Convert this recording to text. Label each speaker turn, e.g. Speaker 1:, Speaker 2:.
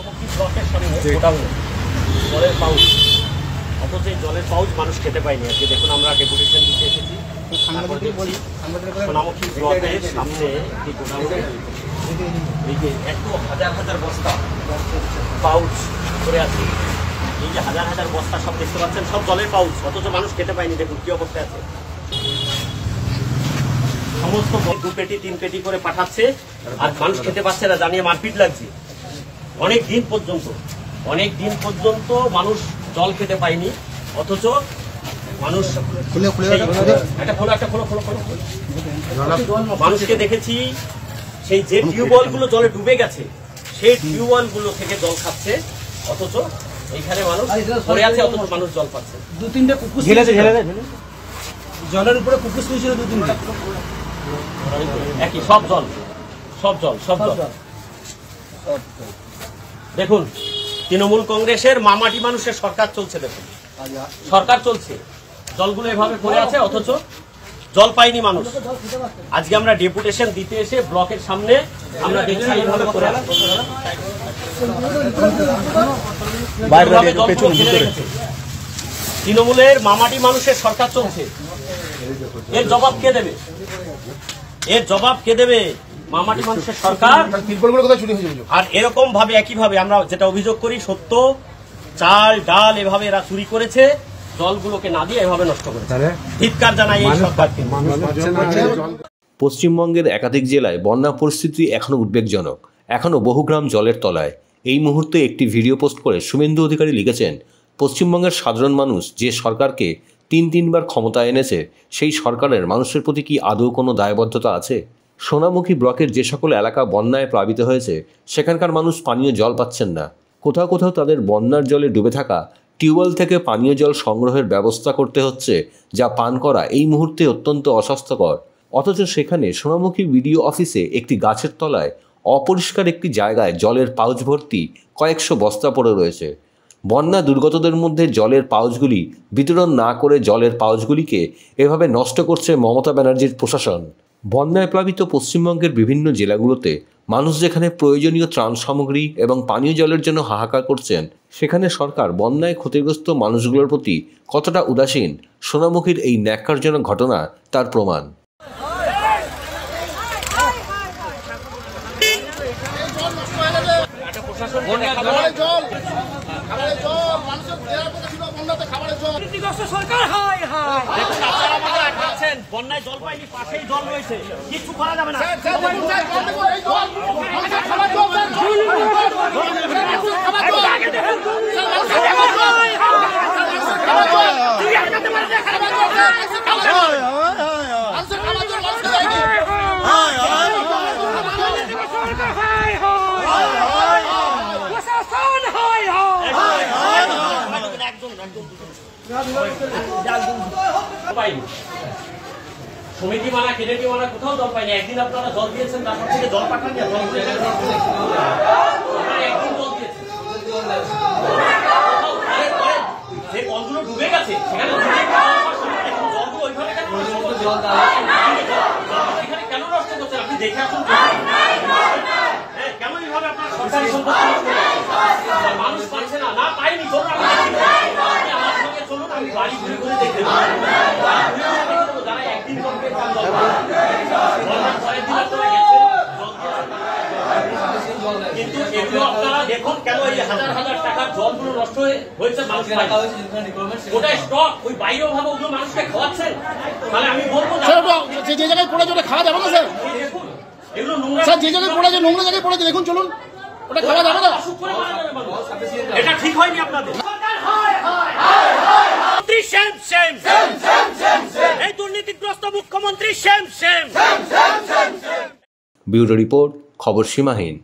Speaker 1: ব্লকের সামনে গোডাউনে জলের পাউচ, অথচ এই জলের পাউচ মানুষ খেতে পায়নি। আজকে দেখুন আমরা ডেপুটেশন দিতে এসেছি সোনামুখী ব্লকের সামনে একটি গোডাউনে এত হাজার হাজার বস্তা পাউচ করে আছে। এই যে হাজার হাজার বস্তা সব দেখতে পাচ্ছেন, সব জলের পাউচ, অথচ মানুষ খেতে পায়নি। দেখুন কি অবস্থায় আছে। সমস্ত 2 পেটি 3 পেটি করে পাঠাচ্ছে, আর মানুষ খেতে পাচ্ছে না, জানিয়ে মারপিট লাগছে। অনেক দিন পর্যন্ত মানুষ জল খেতে পায়নি, অথচ মানুষ মানুষকে দেখেছি সেই যে টিউবওয়েল গুলো জলে ডুবে গেছে, সেই টিউবওয়েল গুলো থেকে জল খাচ্ছে, অথচ এইখানে মানুষ পড়ে আছে, অথচ মানুষ জল পাচ্ছে।
Speaker 2: 2-3টে কুকুর জলের উপরে কুকুর শুয়েছিল, 2-3টে
Speaker 1: একই সব জল। দেখুন তৃণমূল কংগ্রেসের মামাটি মানুষের সরকার চলছে। দেখুন সরকার চলছে, জলগুলো এভাবে পড়ে আছে, অথচ জল পায়নি মানুষ। আজকে আমরা ডেপুটেশন দিতে এসে ব্লকের সামনে আমরা দেখছি এইভাবে পড়ে আছে। তৃণমূলের মামাটি মানুষের সরকার চলছে, এর জবাব কে দেবে? মামাটি মানুষের সরকার। আর এরকম ভাবে একইভাবে আমরা যেটা অভিযোগ করি, সত্য চাল ডাল এভাবে এরা চুরি করেছে, জলগুলোকে না দিয়ে এভাবে নষ্ট করেছে। ধিক্কার জানাই এই সরকারকে।
Speaker 3: পশ্চিমবঙ্গের একাধিক জেলায় বন্যা পরিস্থিতি এখনও উদ্বেগজনক, এখনও বহু গ্রাম জলের তলায়। এই মুহূর্তে একটি ভিডিও পোস্ট করে শুভেন্দু অধিকারী লিখেছেন, পশ্চিমবঙ্গের সাধারণ মানুষ যে সরকারকে 3বার ক্ষমতায় এনেছে, সেই সরকারের মানুষের প্রতি কি আদৌ কোনো দায়বদ্ধতা আছে? সোনামুখী ব্লকের যে সকল এলাকা বন্যায় প্লাবিত হয়েছে, সেখানকার মানুষ পানীয় জল পাচ্ছেন না। কোথাও কোথাও তাদের বন্যার জলে ডুবে থাকা টিউবওয়েল থেকে পানীয় জল সংগ্রহের ব্যবস্থা করতে হচ্ছে, যা পান করা এই মুহূর্তে অত্যন্ত অস্বাস্থ্যকর। অথচ সেখানে সোনামুখী বিডিও অফিসে একটি গাছের তলায় অপরিষ্কার একটি জায়গায় জলের পাউচ ভর্তি কয়েকশো বস্তা পড়ে রয়েছে। বন্যা দুর্গতদের মধ্যে জলের পাউচগুলি বিতরণ না করে জলের পাউচগুলিকে এভাবে নষ্ট করছে মমতা ব্যানার্জির প্রশাসন। বন্যায় প্লাবিত পশ্চিমবঙ্গের বিভিন্ন জেলাগুলোতে মানুষ যেখানে প্রয়োজনীয় ত্রাণ সামগ্রী এবং পানীয় জলের জন্য হাহাকার করছেন, সেখানে সরকার বন্যায় ক্ষতিগ্রস্ত মানুষগুলোর প্রতি কতটা উদাসীন, সোনামুখীর এই ন্যাক্কারজনক ঘটনা তার প্রমাণ।
Speaker 1: বন্যায় জল পাইনি, পাশেই জল রয়েছে, কিছু করা যাবে না। সমিতি মানা কেনেটি মানা কোথাও জল পাইনি। একদিন আপনারা জল দিয়েছেন, তারপর থেকে জল পাঠান না, জল একদিন জল দিয়েছেন, যে কলগুলো ডুবে গেছে সেখানে জলগুলো ওইভাবে কেন নষ্ট করছেন? আপনি দেখে আসুন, কেন এইভাবে আপনার সরকারি সম্পত্তি মানুষ পাচ্ছে না, না পাইনি। চলুন আমার সঙ্গে চলুন, আমি বাড়ি ঘুরে ঘুরে দেখতে যারা একদিন জল পেয়েছেন, কিন্তু এগুলো আপনারা দেখুন কেন এই হাজার হাজার টাকার জলগুলো নষ্ট হয়েছে। ওটাই স্টক, ওই বাইরেও ভাবে ওগুলো মানুষকে খাওয়াচ্ছেন। তাহলে আমি বলবো
Speaker 2: যে জায়গায় পড়েছে ওটা খাওয়া যাবে না স্যার।
Speaker 1: এগুলো
Speaker 2: স্যার যে জায়গায় পড়েছে, নোংরা জায়গায় পড়েছে, দেখুন চলুন, ওটা খাওয়া যাবে না।
Speaker 1: এটা ঠিক হয়নি আপনাদের। এই দুর্নীতিগ্রস্ত মুখ্যমন্ত্রী সেম।
Speaker 3: ব্যুরো রিপোর্ট, খবর সীমাহীন।